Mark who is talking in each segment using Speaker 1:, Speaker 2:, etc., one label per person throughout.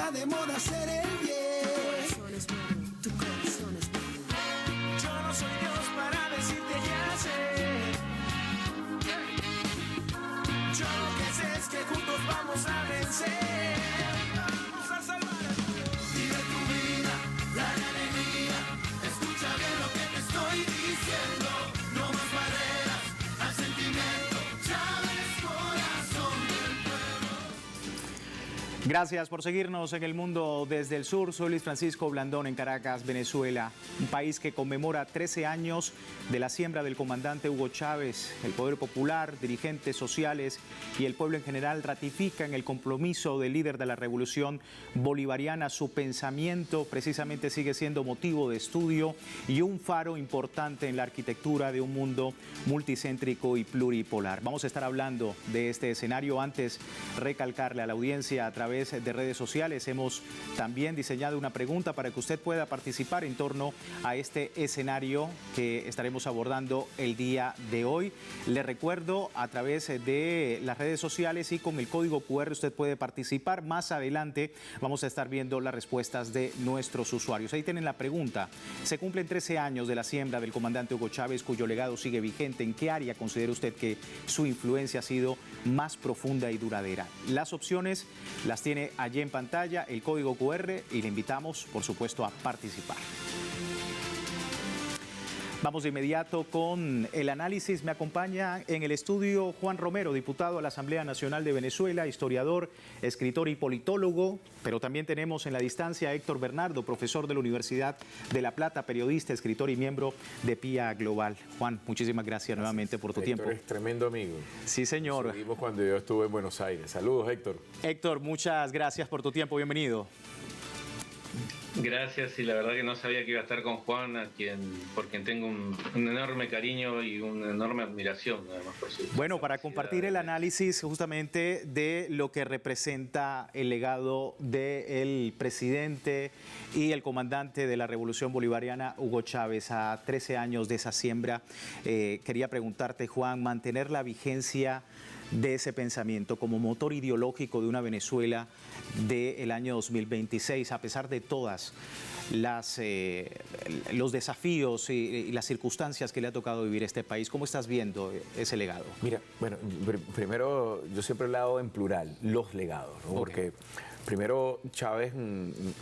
Speaker 1: está de moda hacer el bien. Tu corazón es mío. Yo no soy Dios para decirte qué hacer. Yo lo que sé es que juntos vamos a vencer. Vamos a salvar al mundo. Vive tu vida, dale alegría. Escucha bien lo que te estoy diciendo. No más barreras al sentimiento. Chávez, corazón del pueblo.
Speaker 2: Gracias por seguirnos en El Mundo desde el Sur. Soy Luis Francisco Blandón en Caracas, Venezuela. Un país que conmemora 13 años de la siembra del comandante Hugo Chávez. El poder popular, dirigentes sociales y el pueblo en general ratifican el compromiso del líder de la revolución bolivariana. Su pensamiento precisamente sigue siendo motivo de estudio y un faro importante en la arquitectura de un mundo multicéntrico y pluripolar. Vamos a estar hablando de este escenario. Antes, recalcarle a la audiencia a través de redes sociales. Hemos también diseñado una pregunta para que usted pueda participar en torno a este escenario que estaremos abordando el día de hoy. Le recuerdo, a través de las redes sociales y con el código QR usted puede participar. Más adelante vamos a estar viendo las respuestas de nuestros usuarios. Ahí tienen la pregunta. Se cumplen 13 años de la siembra del comandante Hugo Chávez, cuyo legado sigue vigente. ¿En qué área considera usted que su influencia ha sido más profunda y duradera? Las opciones las tiene allí en pantalla, el código QR, y le invitamos, por supuesto, a participar. Vamos de inmediato con el análisis. Me acompaña en el estudio Juan Romero, diputado a la Asamblea Nacional de Venezuela, historiador, escritor y politólogo. Pero también tenemos en la distancia a Héctor Bernardo, profesor de la Universidad de La Plata, periodista, escritor y miembro de PIA Global. Juan, muchísimas gracias nuevamente por tu tiempo.
Speaker 3: Héctor es tremendo amigo.
Speaker 2: Sí, señor.
Speaker 3: Nos vimos cuando yo estuve en Buenos Aires. Saludos, Héctor.
Speaker 2: Héctor, muchas gracias por tu tiempo. Bienvenido.
Speaker 4: Gracias, y la verdad que no sabía que iba a estar con Juan, por quien tengo un enorme cariño y una enorme admiración, además, por su
Speaker 2: Bueno, para compartir el análisis justamente de lo que representa el legado del presidente y el comandante de la Revolución Bolivariana, Hugo Chávez, a 13 años de esa siembra, quería preguntarte, Juan, mantener la vigencia de ese pensamiento como motor ideológico de una Venezuela del año 2026, a pesar de todas los desafíos y las circunstancias que le ha tocado vivir este país. ¿Cómo estás viendo ese legado?
Speaker 3: Mira, bueno, primero yo siempre he hablado en plural, los legados, ¿no? Porque primero Chávez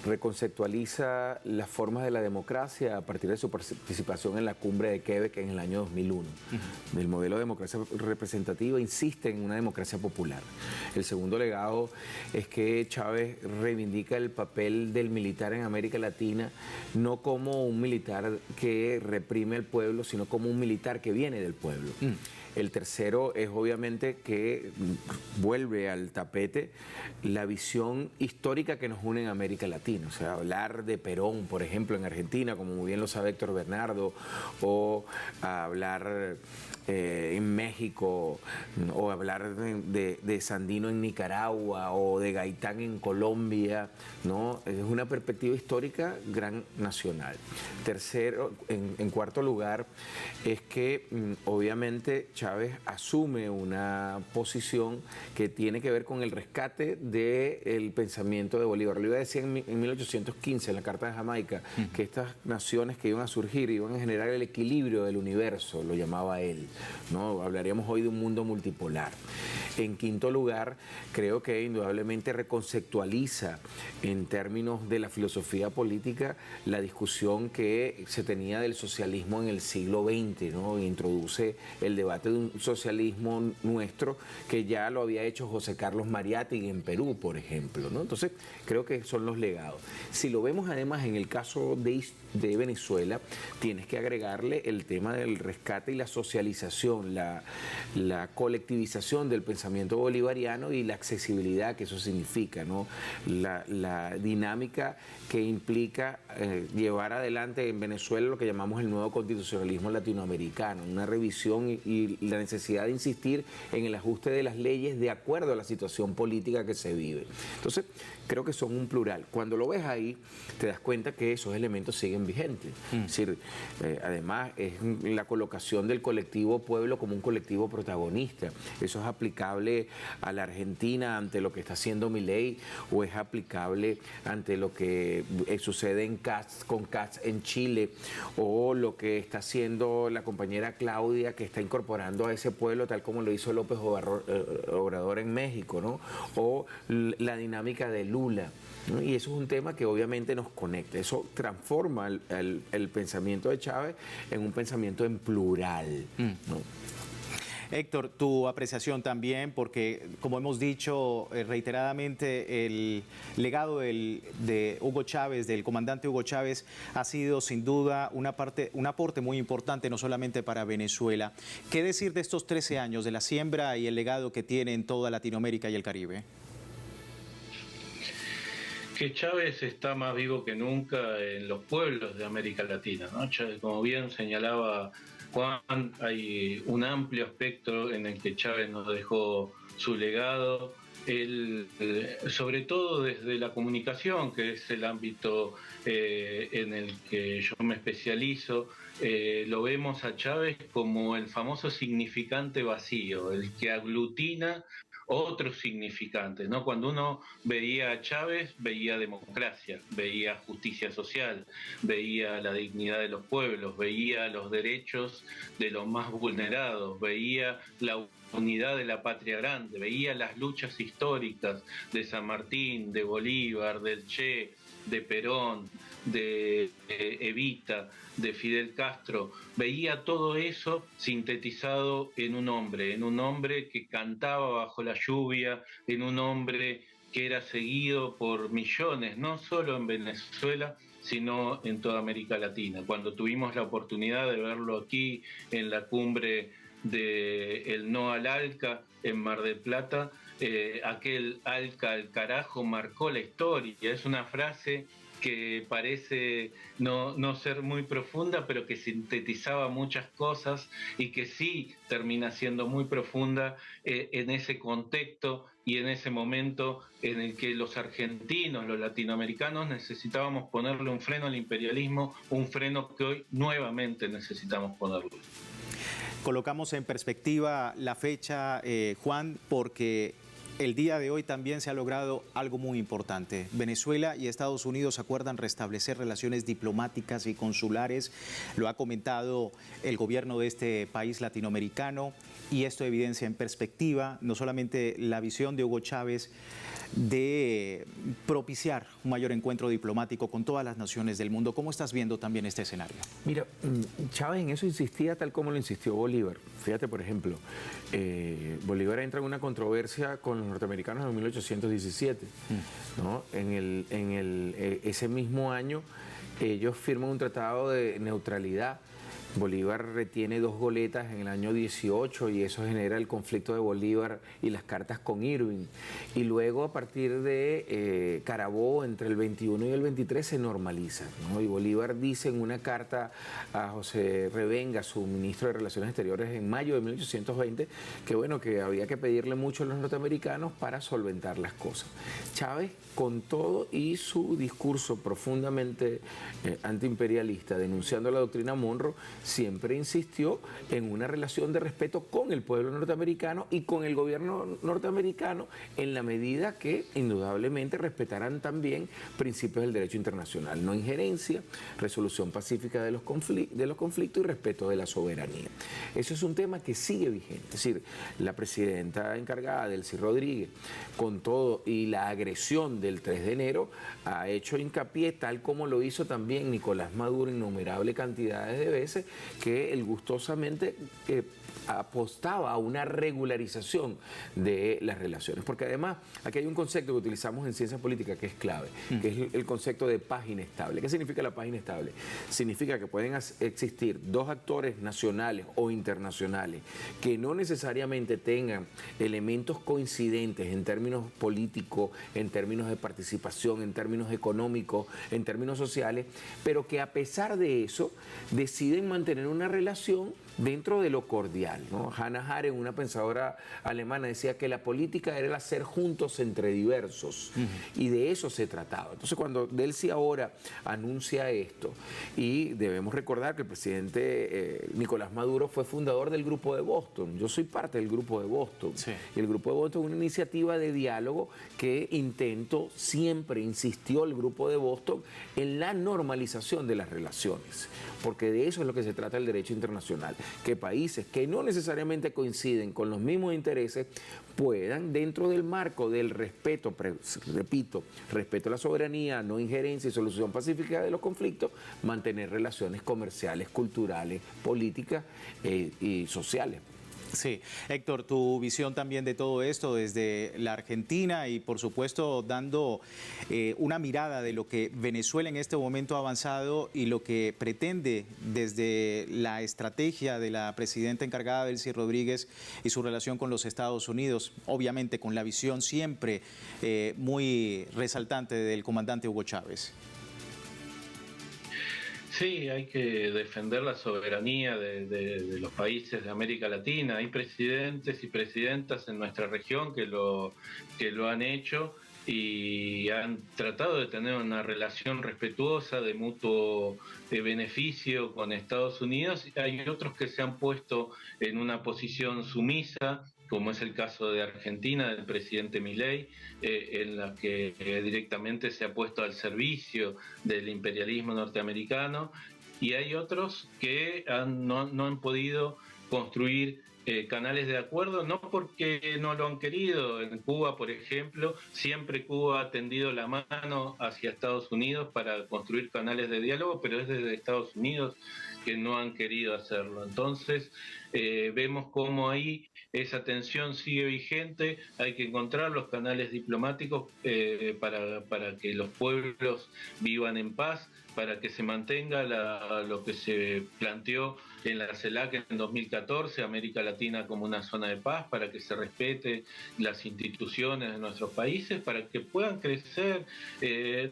Speaker 3: reconceptualiza las formas de la democracia a partir de su participación en la cumbre de Quebec en el año 2001. El modelo de democracia representativa insiste en una democracia popular. El segundo legado es que Chávez reivindica el papel del militar en América Latina, no como un militar que reprime al pueblo, sino como un militar que viene del pueblo. El tercero es obviamente que vuelve al tapete la visión histórica que nos une en América Latina. O sea, hablar de Perón, por ejemplo, en Argentina, como muy bien lo sabe Héctor Bernardo, o hablar en México, o hablar de Sandino en Nicaragua, o de Gaitán en Colombia, ¿no? Es una perspectiva histórica gran nacional. Tercero, en cuarto lugar, es que obviamente Chávez asume una posición que tiene que ver con el rescate del pensamiento de Bolívar. Bolívar decía en 1815, en la Carta de Jamaica, que estas naciones que iban a surgir iban a generar el equilibrio del universo, lo llamaba él, ¿no? Hablaríamos hoy de un mundo multipolar. En quinto lugar, creo que indudablemente reconceptualiza en términos de la filosofía política la discusión que se tenía del socialismo en el siglo XX, ¿no? Introduce el debate de un socialismo nuestro que ya lo había hecho José Carlos Mariátegui en Perú, por ejemplo, ¿no? Entonces, creo que son los legados. Si lo vemos además en el caso de Venezuela, tienes que agregarle el tema del rescate y la socialización, la colectivización del pensamiento bolivariano y la accesibilidad que eso significa, ¿no? La dinámica que implica llevar adelante en Venezuela lo que llamamos el nuevo constitucionalismo latinoamericano, una revisión y la necesidad de insistir en el ajuste de las leyes de acuerdo a la situación política que se vive. Entonces, creo que son un plural. Cuando lo ves ahí, te das cuenta que esos elementos siguen vigentes. Es decir, además, es la colocación del colectivo colectivo pueblo como un colectivo protagonista. Eso es aplicable a la Argentina ante lo que está haciendo Milei, o es aplicable ante lo que sucede con Katz en Chile, o lo que está haciendo la compañera Claudia, que está incorporando a ese pueblo tal como lo hizo López Obrador en México, ¿no? O la dinámica de Lula, ¿no? Y eso es un tema que obviamente nos conecta. Eso transforma el pensamiento de Chávez en un pensamiento en plural, ¿no?
Speaker 2: Héctor, tu apreciación también, porque como hemos dicho reiteradamente, el legado de Hugo Chávez, del comandante Hugo Chávez, ha sido sin duda un aporte muy importante, no solamente para Venezuela. ¿Qué decir de estos 13 años, de la siembra y el legado que tiene en toda Latinoamérica y el Caribe?
Speaker 4: Que Chávez está más vivo que nunca en los pueblos de América Latina, ¿no? Como bien señalaba Juan, hay un amplio espectro en el que Chávez nos dejó su legado. Él, sobre todo desde la comunicación, que es el ámbito en el que yo me especializo, lo vemos a Chávez como el famoso significante vacío, el que aglutina otros significantes, ¿no? Cuando uno veía a Chávez, veía democracia, veía justicia social, veía la dignidad de los pueblos, veía los derechos de los más vulnerados, veía la unidad de la patria grande, veía las luchas históricas de San Martín, de Bolívar, del Che, de Perón, de Evita, de Fidel Castro. Veía todo eso sintetizado en un hombre que cantaba bajo la lluvia, en un hombre que era seguido por millones, no solo en Venezuela, sino en toda América Latina. Cuando tuvimos la oportunidad de verlo aquí en la cumbre del No al ALCA en Mar del Plata, aquel ALCA al carajo marcó la historia. Es una frase que parece no ser muy profunda, pero que sintetizaba muchas cosas y que sí termina siendo muy profunda en ese contexto y en ese momento en el que los argentinos, los latinoamericanos necesitábamos ponerle un freno al imperialismo, un freno que hoy nuevamente necesitamos ponerle.
Speaker 2: Colocamos en perspectiva la fecha, Juan, porque el día de hoy también se ha logrado algo muy importante. Venezuela y Estados Unidos acuerdan restablecer relaciones diplomáticas y consulares. Lo ha comentado el gobierno de este país latinoamericano, y esto evidencia en perspectiva no solamente la visión de Hugo Chávez de propiciar un mayor encuentro diplomático con todas las naciones del mundo. ¿Cómo estás viendo también este escenario?
Speaker 3: Mira, Chávez en eso insistía tal como lo insistió Bolívar. Fíjate, por ejemplo, Bolívar entra en una controversia con los norteamericanos en 1817, ¿no? Ese mismo año ellos firman un tratado de neutralidad. Bolívar retiene 2 goletas en el año 18 y eso genera el conflicto de Bolívar y las cartas con Irving. Y luego, a partir de Carabobo, entre el 21 y el 23 se normaliza, ¿no? Y Bolívar dice en una carta a José Revenga, su ministro de Relaciones Exteriores, en mayo de 1820, que bueno, que había que pedirle mucho a los norteamericanos para solventar las cosas. Chávez, con todo y su discurso profundamente antiimperialista, denunciando la doctrina Monroe, siempre insistió en una relación de respeto con el pueblo norteamericano y con el gobierno norteamericano, en la medida que indudablemente respetaran también principios del derecho internacional: no injerencia, resolución pacífica de los conflictos y respeto de la soberanía. Eso es un tema que sigue vigente. Es decir, la presidenta encargada, Delcy Rodríguez, con todo y la agresión del 3 de enero, ha hecho hincapié, tal como lo hizo también Nicolás Maduro innumerables cantidades de veces, que él gustosamente apostaba a una regularización de las relaciones. Porque además, aquí hay un concepto que utilizamos en ciencia política que es clave, que es el concepto de paz inestable. ¿Qué significa la paz inestable? Significa que pueden existir 2 actores nacionales o internacionales que no necesariamente tengan elementos coincidentes en términos políticos, en términos de participación, en términos económicos, en términos sociales, pero que a pesar de eso deciden mantener una relación dentro de lo cordial, ¿no? Hannah Arendt, una pensadora alemana, decía que la política era el hacer juntos entre diversos, y de eso se trataba. Entonces, cuando Delcy ahora anuncia esto, y debemos recordar que el presidente Nicolás Maduro fue fundador del Grupo de Boston. Yo soy parte del Grupo de Boston.
Speaker 2: Sí.
Speaker 3: Y el Grupo de Boston es una iniciativa de diálogo que siempre insistió el Grupo de Boston en la normalización de las relaciones, porque de eso es lo que se trata el derecho internacional, que países que no necesariamente coinciden con los mismos intereses puedan, dentro del marco del respeto, repito, respeto a la soberanía, no injerencia y solución pacífica de los conflictos, mantener relaciones comerciales, culturales, políticas y sociales.
Speaker 2: Sí, Héctor, tu visión también de todo esto desde la Argentina y por supuesto dando una mirada de lo que Venezuela en este momento ha avanzado y lo que pretende desde la estrategia de la presidenta encargada Delcy Rodríguez y su relación con los Estados Unidos, obviamente con la visión siempre muy resaltante del comandante Hugo Chávez.
Speaker 4: Sí, hay que defender la soberanía de los países de América Latina. Hay presidentes y presidentas en nuestra región que lo han hecho y han tratado de tener una relación respetuosa de mutuo beneficio con Estados Unidos. Hay otros que se han puesto en una posición sumisa, como es el caso de Argentina, del presidente Milei, en la que directamente se ha puesto al servicio del imperialismo norteamericano, y hay otros que no han podido construir canales de acuerdo, no porque no lo han querido. En Cuba, por ejemplo, siempre Cuba ha tendido la mano hacia Estados Unidos para construir canales de diálogo, pero es desde Estados Unidos que no han querido hacerlo. Entonces, vemos cómo ahí esa tensión sigue vigente. Hay que encontrar los canales diplomáticos para que los pueblos vivan en paz, para que se mantenga lo que se planteó en la CELAC en 2014, América Latina como una zona de paz, para que se respete las instituciones de nuestros países, para que puedan crecer.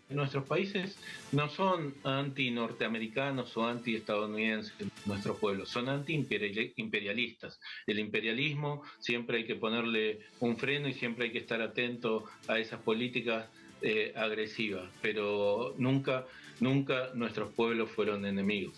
Speaker 4: Nuestros países no son anti-norteamericanos o anti-estadounidenses, nuestros pueblos, son anti-imperialistas. El imperialismo siempre hay que ponerle un freno y siempre hay que estar atento a esas políticas agresivas, pero nunca nuestros pueblos fueron enemigos.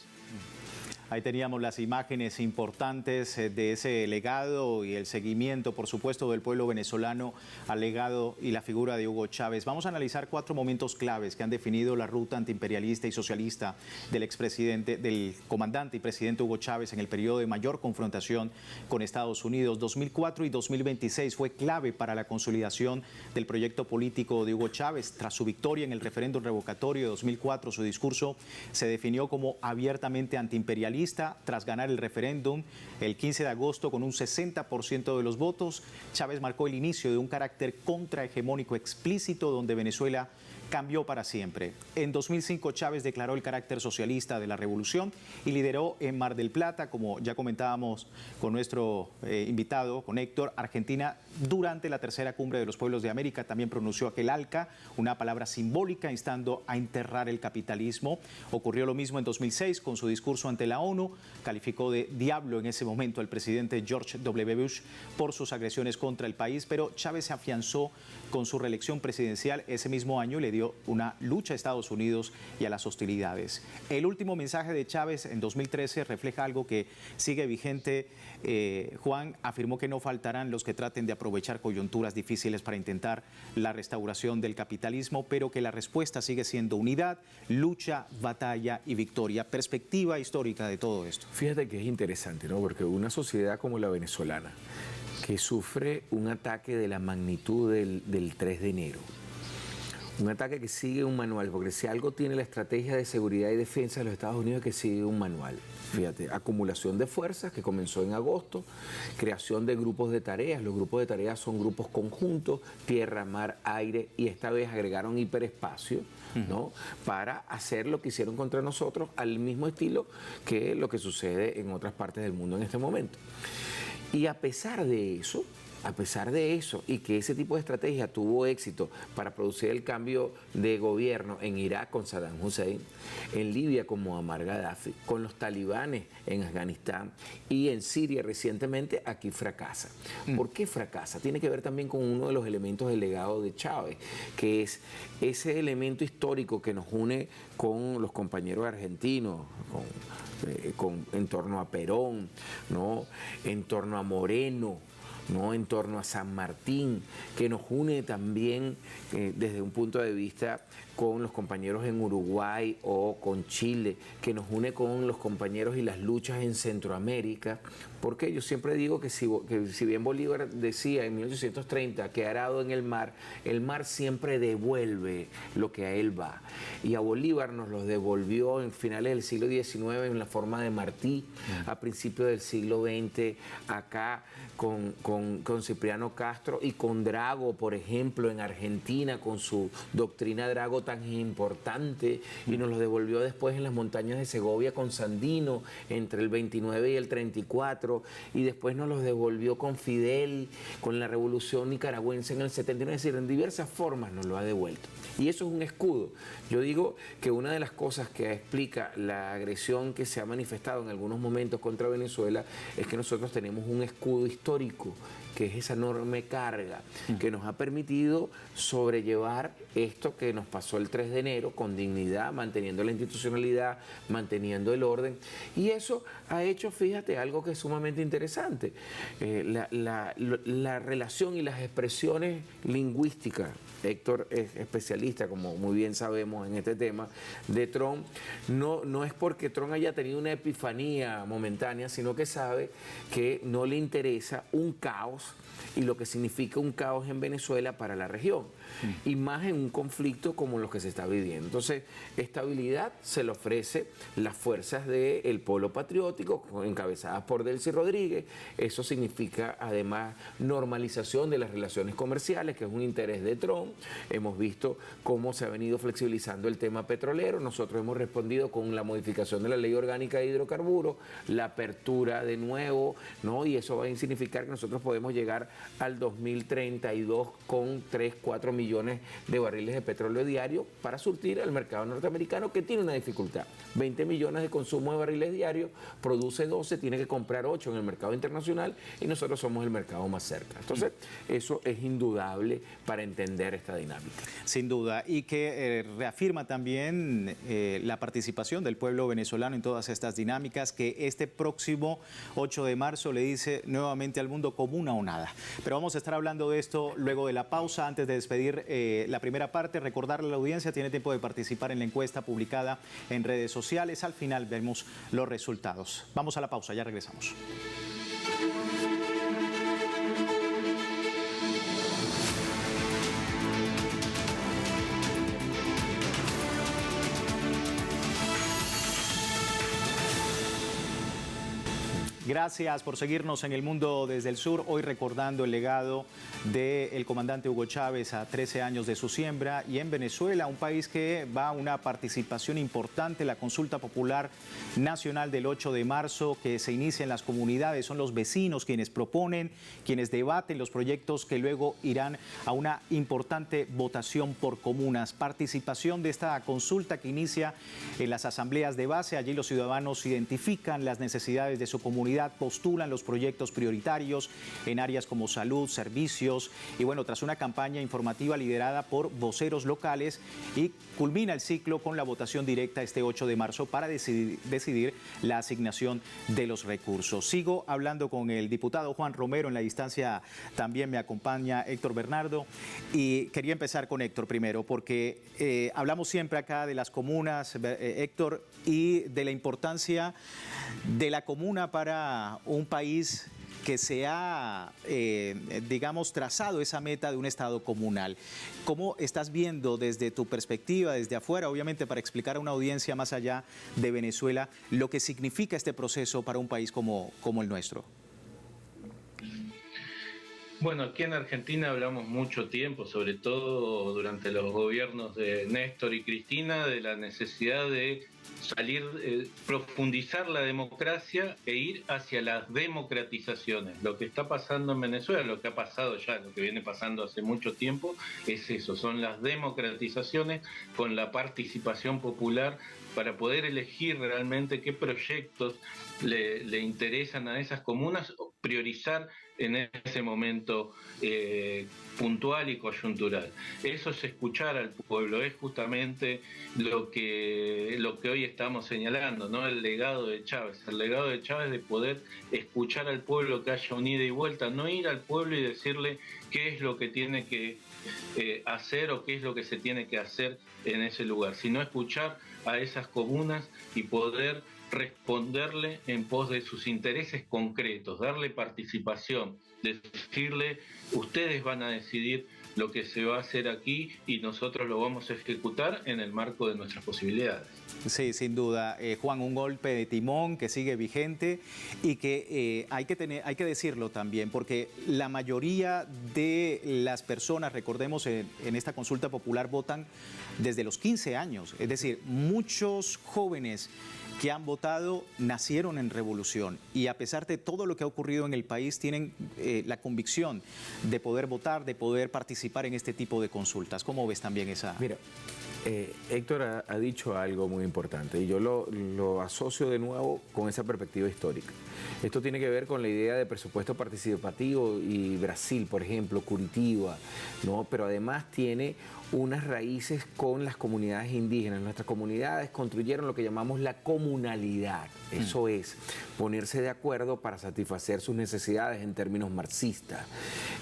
Speaker 2: Ahí teníamos las imágenes importantes de ese legado y el seguimiento, por supuesto, del pueblo venezolano al legado y la figura de Hugo Chávez. Vamos a analizar 4 momentos claves que han definido la ruta antiimperialista y socialista del comandante y presidente Hugo Chávez en el periodo de mayor confrontación con Estados Unidos. 2004 y 2026 fue clave para la consolidación del proyecto político de Hugo Chávez. Tras su victoria en el referéndum revocatorio de 2004, su discurso se definió como abiertamente antiimperialista. Tras ganar el referéndum el 15 de agosto con un 60% de los votos, Chávez marcó el inicio de un carácter contrahegemónico explícito donde Venezuela cambió para siempre. En 2005 Chávez declaró el carácter socialista de la revolución y lideró en Mar del Plata, como ya comentábamos con nuestro invitado, con Héctor, Argentina durante la tercera cumbre de los pueblos de América. También pronunció aquel ALCA, una palabra simbólica instando a enterrar el capitalismo. Ocurrió lo mismo en 2006 con su discurso ante la ONU. Calificó de diablo en ese momento al presidente George W. Bush por sus agresiones contra el país, pero Chávez se afianzó con su reelección presidencial ese mismo año y le dio una lucha a Estados Unidos y a las hostilidades. El último mensaje de Chávez en 2013 refleja algo que sigue vigente. Juan afirmó que no faltarán los que traten de aprovechar coyunturas difíciles para intentar la restauración del capitalismo, pero que la respuesta sigue siendo unidad, lucha, batalla y victoria. Perspectiva histórica de todo esto.
Speaker 3: Fíjate que es interesante, ¿no? Porque una sociedad como la venezolana, que sufre un ataque de la magnitud del 3 de enero, un ataque que sigue un manual, porque si algo tiene la estrategia de seguridad y defensa de los Estados Unidos es que sigue un manual. Fíjate, acumulación de fuerzas que comenzó en agosto, creación de grupos de tareas. Los grupos de tareas son grupos conjuntos, tierra, mar, aire, y esta vez agregaron hiperespacio, ¿no? Para hacer lo que hicieron contra nosotros al mismo estilo que lo que sucede en otras partes del mundo en este momento. Y a pesar de eso, a pesar de eso, y que ese tipo de estrategia tuvo éxito para producir el cambio de gobierno en Irak con Saddam Hussein, en Libia con Muammar Gaddafi, con los talibanes en Afganistán y en Siria recientemente, aquí fracasa. ¿Por qué fracasa? Tiene que ver también con uno de los elementos del legado de Chávez, que es ese elemento histórico que nos une con los compañeros argentinos, en torno a Perón, ¿no? En torno a Moreno, ¿no? En torno a San Martín, que nos une también desde un punto de vista con los compañeros en Uruguay o con Chile, que nos une con los compañeros y las luchas en Centroamérica, porque yo siempre digo que si bien Bolívar decía en 1830 que arado en el mar siempre devuelve lo que a él va, y a Bolívar nos lo devolvió en finales del siglo XIX en la forma de Martí, a principios del siglo XX acá con Cipriano Castro y con Drago, por ejemplo, en Argentina, con su doctrina Drago tan importante, y nos lo devolvió después en las montañas de Segovia con Sandino entre el 29 y el 34, y después nos los devolvió con Fidel, con la revolución nicaragüense en el 79, es decir, en diversas formas nos lo ha devuelto. Y eso es un escudo. Yo digo que una de las cosas que explica la agresión que se ha manifestado en algunos momentos contra Venezuela es que nosotros tenemos un escudo histórico, que es esa enorme carga que nos ha permitido sobrellevar esto que nos pasó el 3 de enero con dignidad, manteniendo la institucionalidad, manteniendo el orden. Y eso ha hecho, fíjate, algo que es sumamente interesante. La relación y las expresiones lingüísticas, Héctor es especialista, como muy bien sabemos en este tema, de Trump, no es porque Trump haya tenido una epifanía momentánea, sino que sabe que no le interesa un caos y lo que significa un caos en Venezuela para la región, y más en un conflicto como los que se está viviendo. Entonces, estabilidad se le ofrece las fuerzas del Polo Patriótico, encabezadas por Delcy Rodríguez. Eso significa, además, normalización de las relaciones comerciales, que es un interés de Trump. Hemos visto cómo se ha venido flexibilizando el tema petrolero. Nosotros hemos respondido con la modificación de la Ley Orgánica de Hidrocarburos, la apertura de nuevo, ¿no? Y eso va a significar que nosotros podemos llegar al 2032 con 3-4 millones de barriles de petróleo diario para surtir al mercado norteamericano, que tiene una dificultad. 20 millones de consumo de barriles diarios, produce 12, tiene que comprar 8 en el mercado internacional, y nosotros somos el mercado más cerca. Entonces, eso es indudable para entender esta dinámica.
Speaker 2: Sin duda, y que reafirma también la participación del pueblo venezolano en todas estas dinámicas, que este próximo 8 de marzo le dice nuevamente al mundo comuna o nada. Pero vamos a estar hablando de esto luego de la pausa. Antes de despedir la primera parte, recordarle a la audiencia, tiene tiempo de participar en la encuesta publicada en redes sociales. Al final vemos los resultados. Vamos a la pausa, ya regresamos. Gracias por seguirnos en El Mundo desde el Sur, hoy recordando el legado del comandante Hugo Chávez a 13 años de su siembra, y en Venezuela, un país que va a una participación importante, la consulta popular nacional del 8 de marzo, que se inicia en las comunidades. Son los vecinos quienes proponen, quienes debaten los proyectos que luego irán a una importante votación por comunas. Participación de esta consulta que inicia en las asambleas de base. Allí los ciudadanos identifican las necesidades de su comunidad, postulan los proyectos prioritarios en áreas como salud, servicios, y bueno, tras una campaña informativa liderada por voceros locales, y culmina el ciclo con la votación directa este 8 de marzo para decidir la asignación de los recursos. Sigo hablando con el diputado Juan Romero. En la distancia también me acompaña Héctor Bernardo, y quería empezar con Héctor primero, porque hablamos siempre acá de las comunas, Héctor, y de la importancia de la comuna para un país que se ha, digamos, trazado esa meta de un Estado comunal. ¿Cómo estás viendo desde tu perspectiva, desde afuera, obviamente para explicar a una audiencia más allá de Venezuela, lo que significa este proceso para un país como el nuestro?
Speaker 4: Bueno, aquí en Argentina hablamos mucho tiempo, sobre todo durante los gobiernos de Néstor y Cristina, de la necesidad de salir, profundizar la democracia e ir hacia las democratizaciones. Lo que está pasando en Venezuela, lo que ha pasado ya, lo que viene pasando hace mucho tiempo, es eso, son las democratizaciones con la participación popular para poder elegir realmente qué proyectos le interesan a esas comunas, priorizar en ese momento puntual y coyuntural. Eso es escuchar al pueblo, es justamente lo que hoy estamos señalando, ¿no? El legado de Chávez de poder escuchar al pueblo, que haya un ida y vuelta, no ir al pueblo y decirle qué es lo que tiene que hacer o qué es lo que se tiene que hacer en ese lugar, sino escuchar a esas comunas y poder responderle en pos de sus intereses concretos, darle participación, decirle, ustedes van a decidir lo que se va a hacer aquí y nosotros lo vamos a ejecutar en el marco de nuestras posibilidades.
Speaker 2: Sí, sin duda. Juan, un golpe de timón que sigue vigente y que hay que decirlo también, porque la mayoría de las personas, recordemos, en esta consulta popular votan desde los 15 años. Es decir, muchos jóvenes que han votado nacieron en revolución y a pesar de todo lo que ha ocurrido en el país tienen la convicción de poder votar, de poder participar en este tipo de consultas. ¿Cómo ves también esa?
Speaker 3: Mira, Héctor ha dicho algo muy importante y yo lo asocio de nuevo con esa perspectiva histórica. Esto tiene que ver con la idea de presupuesto participativo y Brasil, por ejemplo, Curitiba, ¿no? Pero además tiene unas raíces con las comunidades indígenas. Nuestras comunidades construyeron lo que llamamos la comunalidad. Eso es, ponerse de acuerdo para satisfacer sus necesidades en términos marxistas.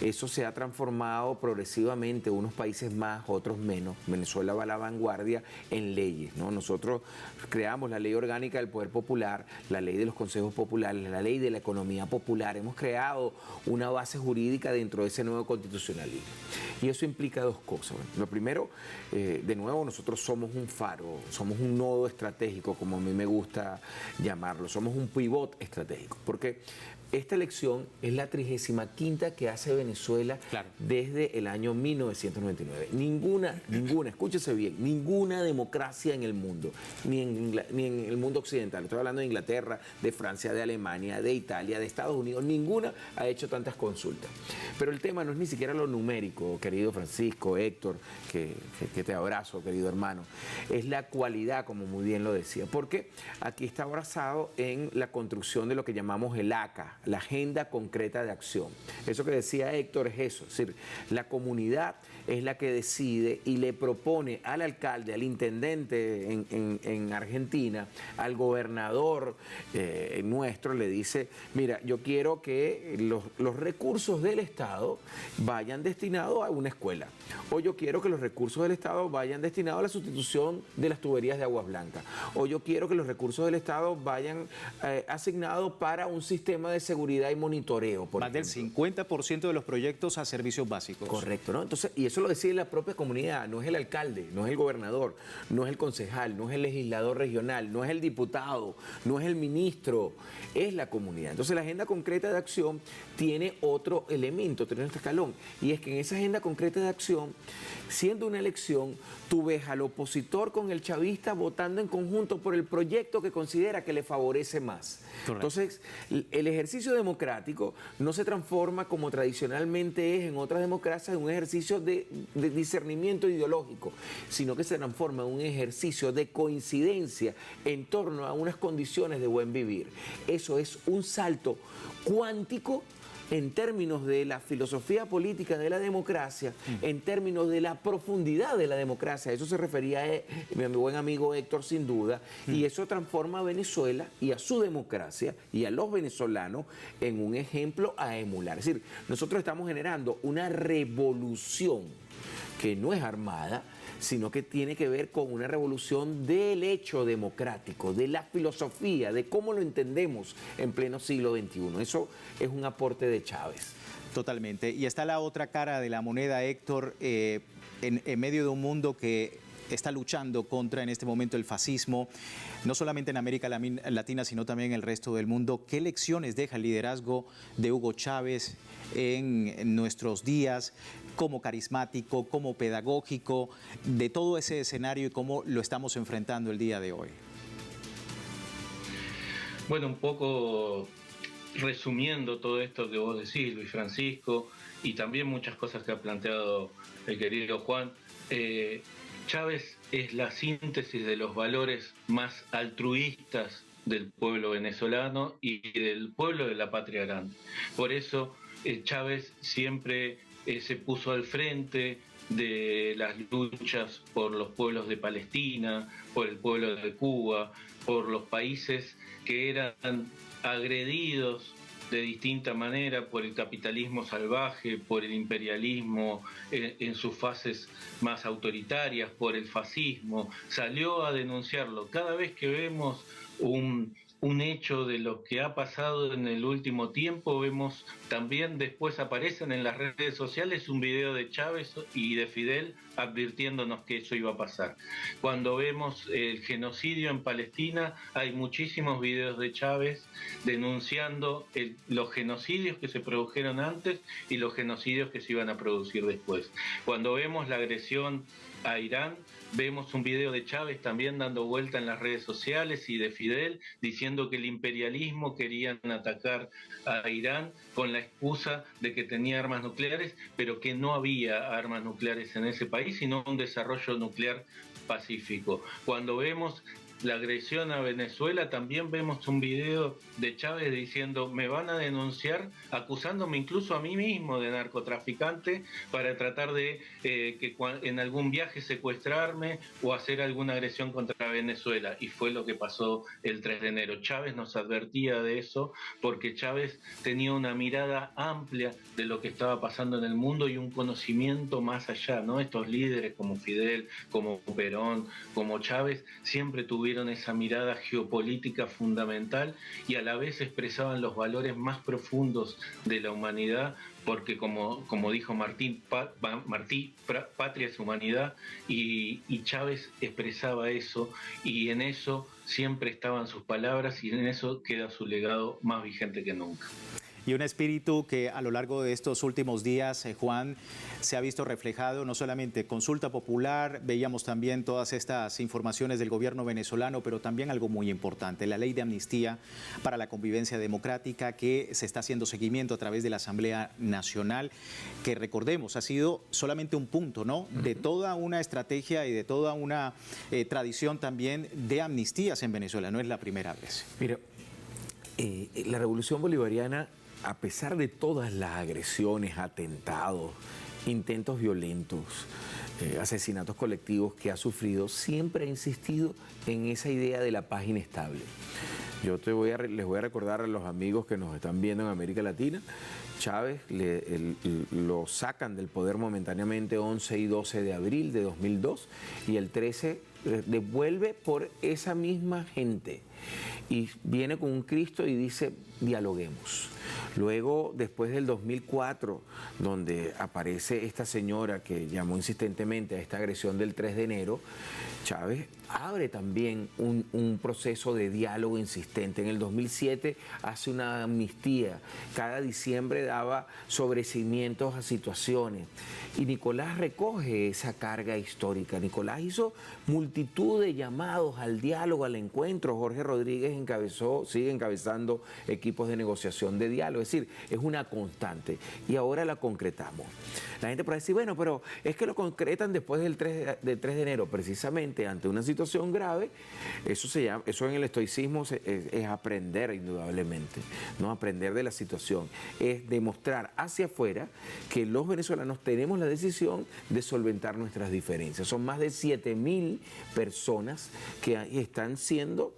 Speaker 3: Eso se ha transformado progresivamente, unos países más, otros menos. Venezuela va a la vanguardia en leyes, ¿no? Nosotros creamos la ley orgánica del poder popular, la ley de los consejos populares, la ley de la economía popular. Hemos creado una base jurídica dentro de ese nuevo constitucionalismo. Y eso implica dos cosas. Lo primero, de nuevo, nosotros somos un faro, somos un nodo estratégico, como a mí me gusta llamarlo, somos un pivot estratégico, porque esta elección es la 35ª que hace Venezuela desde el año 1999. Ninguna, escúchese bien, ninguna democracia en el mundo, ni en el mundo occidental, estoy hablando de Inglaterra, de Francia, de Alemania, de Italia, de Estados Unidos, ninguna ha hecho tantas consultas. Pero el tema no es ni siquiera lo numérico, querido Francisco, Héctor, que te abrazo, querido hermano, es la cualidad, como muy bien lo decía, porque aquí está abrazado en la construcción de lo que llamamos el ACA, la agenda concreta de acción. Eso que decía Héctor es eso, es decir, la comunidad es la que decide y le propone al alcalde, al intendente en Argentina, al gobernador nuestro, le dice, mira, yo quiero que los recursos del Estado vayan destinados a una escuela, o yo quiero que los recursos del Estado vayan destinados a la sustitución de las tuberías de aguas blancas, o yo quiero que los recursos del Estado vayan asignados para un sistema de seguridad y monitoreo.
Speaker 2: Más del 50% de los proyectos a servicios básicos.
Speaker 3: Correcto, ¿no? Entonces, y eso lo decide la propia comunidad, no es el alcalde, no es el gobernador, no es el concejal, no es el legislador regional, no es el diputado, no es el ministro, es la comunidad. Entonces, la agenda concreta de acción tiene otro elemento, tiene otro escalón, y es que en esa agenda concreta de acción, siendo una elección, tú ves al opositor con el chavista votando en conjunto por el proyecto que considera que le favorece más. Correcto. Entonces, el ejercicio democrático no se transforma como tradicionalmente es en otras democracias en un ejercicio de discernimiento ideológico, sino que se transforma en un ejercicio de coincidencia en torno a unas condiciones de buen vivir. Eso es un salto cuántico en términos de la filosofía política de la democracia, en términos de la profundidad de la democracia. Eso se refería mi buen amigo Héctor, sin duda, y eso transforma a Venezuela y a su democracia y a los venezolanos en un ejemplo a emular. Es decir, nosotros estamos generando una revolución que no es armada, sino que tiene que ver con una revolución del hecho democrático, de la filosofía, de cómo lo entendemos en pleno siglo XXI. Eso es un aporte de Chávez.
Speaker 2: Totalmente. Y está la otra cara de la moneda, Héctor, en medio de un mundo que está luchando contra en este momento el fascismo, no solamente en América Latina, sino también en el resto del mundo. ¿Qué lecciones deja el liderazgo de Hugo Chávez en nuestros días, como carismático, como pedagógico, de todo ese escenario y cómo lo estamos enfrentando el día de hoy?
Speaker 4: Bueno, un poco resumiendo todo esto que vos decís, Luis Francisco, y también muchas cosas que ha planteado el querido Juan, Chávez es la síntesis de los valores más altruistas del pueblo venezolano y del pueblo de la patria grande. Por eso Chávez siempre se puso al frente de las luchas por los pueblos de Palestina, por el pueblo de Cuba, por los países que eran agredidos de distinta manera por el capitalismo salvaje, por el imperialismo en sus fases más autoritarias, por el fascismo. Salió a denunciarlo. Cada vez que vemos un hecho de lo que ha pasado en el último tiempo, vemos también después aparecen en las redes sociales un video de Chávez y de Fidel advirtiéndonos que eso iba a pasar. Cuando vemos el genocidio en Palestina, hay muchísimos videos de Chávez denunciando los genocidios que se produjeron antes y los genocidios que se iban a producir después. Cuando vemos la agresión a Irán, vemos un video de Chávez también dando vuelta en las redes sociales y de Fidel diciendo que el imperialismo querían atacar a Irán con la excusa de que tenía armas nucleares, pero que no había armas nucleares en ese país, sino un desarrollo nuclear pacífico. Cuando vemos la agresión a Venezuela, también vemos un video de Chávez diciendo me van a denunciar, acusándome incluso a mí mismo de narcotraficante para tratar de que en algún viaje secuestrarme o hacer alguna agresión contra Venezuela. Y fue lo que pasó el 3 de enero. Chávez nos advertía de eso porque Chávez tenía una mirada amplia de lo que estaba pasando en el mundo y un conocimiento más allá, ¿no? Estos líderes como Fidel, como Perón, como Chávez, siempre tuvieron esa mirada geopolítica fundamental y a la vez expresaban los valores más profundos de la humanidad, porque como dijo Martí, patria es humanidad, y Chávez expresaba eso, y en eso siempre estaban sus palabras y en eso queda su legado más vigente que nunca.
Speaker 2: Y un espíritu que a lo largo de estos últimos días, Juan, se ha visto reflejado no solamente consulta popular, veíamos también todas estas informaciones del gobierno venezolano, pero también algo muy importante, la ley de amnistía para la convivencia democrática que se está haciendo seguimiento a través de la Asamblea Nacional, que recordemos ha sido solamente un punto, ¿no?, de toda una estrategia y de toda una tradición también de amnistías en Venezuela, no es la primera vez.
Speaker 3: Mira, la revolución bolivariana, a pesar de todas las agresiones, atentados, intentos violentos, asesinatos colectivos que ha sufrido, siempre ha insistido en esa idea de la paz inestable. Yo les voy a recordar a los amigos que nos están viendo en América Latina, Chávez lo sacan del poder momentáneamente 11 y 12 de abril de 2002 y el 13 devuelve por esa misma gente y viene con un Cristo y dice dialoguemos. Luego, después del 2004, donde aparece esta señora que llamó insistentemente a esta agresión del 3 de enero, Chávez abre también un proceso de diálogo insistente. En el 2007 hace una amnistía. Cada diciembre daba sobreseimientos a situaciones. Y Nicolás recoge esa carga histórica. Nicolás hizo multitud de llamados al diálogo, al encuentro. Jorge Rodríguez sigue encabezando equipos de negociación de diálogo. Es decir, es una constante. Y ahora la concretamos. La gente puede decir, bueno, pero es que lo concretan después del 3 de enero. Precisamente ante una situación grave, eso en el estoicismo es aprender indudablemente, ¿no? Aprender de la situación. Es demostrar hacia afuera que los venezolanos tenemos la decisión de solventar nuestras diferencias. Son más de 7.000 personas que están siendo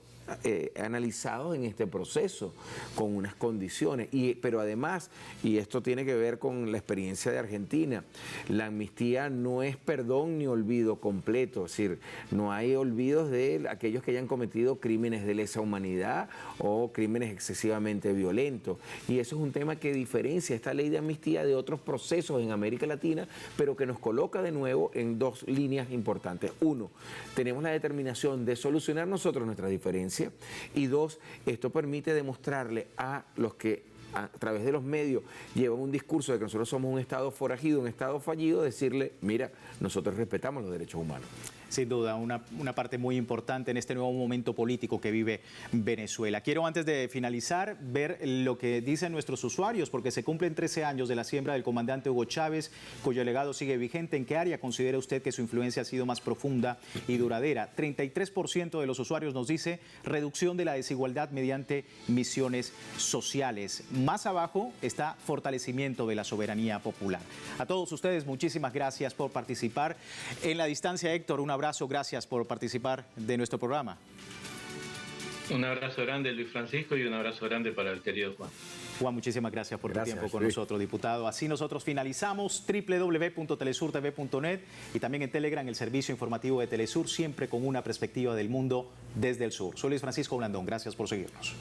Speaker 3: analizados en este proceso con unas condiciones. Pero además, y esto tiene que ver con la experiencia de Argentina, la amnistía no es perdón ni olvido completo, es decir, no hay olvidos de aquellos que hayan cometido crímenes de lesa humanidad o crímenes excesivamente violentos. Y eso es un tema que diferencia esta ley de amnistía de otros procesos en América Latina, pero que nos coloca de nuevo en dos líneas importantes. Uno, tenemos la determinación de solucionar nosotros nuestras diferencias, y dos, esto permite demostrarle a los que a través de los medios llevan un discurso de que nosotros somos un Estado forajido, un Estado fallido, decirle, mira, nosotros respetamos los derechos humanos.
Speaker 2: Sin duda, una parte muy importante en este nuevo momento político que vive Venezuela. Quiero, antes de finalizar, ver lo que dicen nuestros usuarios, porque se cumplen 13 años de la siembra del comandante Hugo Chávez, cuyo legado sigue vigente. ¿En qué área considera usted que su influencia ha sido más profunda y duradera? 33% de los usuarios nos dice reducción de la desigualdad mediante misiones sociales. Más abajo está fortalecimiento de la soberanía popular. A todos ustedes, muchísimas gracias por participar. En la distancia, Héctor, un abrazo, gracias por participar de nuestro programa.
Speaker 4: Un abrazo grande, Luis Francisco, y un abrazo grande para el querido Juan.
Speaker 2: Juan, muchísimas gracias por tu tiempo con nosotros, diputado. Así nosotros finalizamos www.telesurtv.net y también en Telegram, el servicio informativo de Telesur, siempre con una perspectiva del mundo desde el sur. Soy Luis Francisco Blandón, gracias por seguirnos.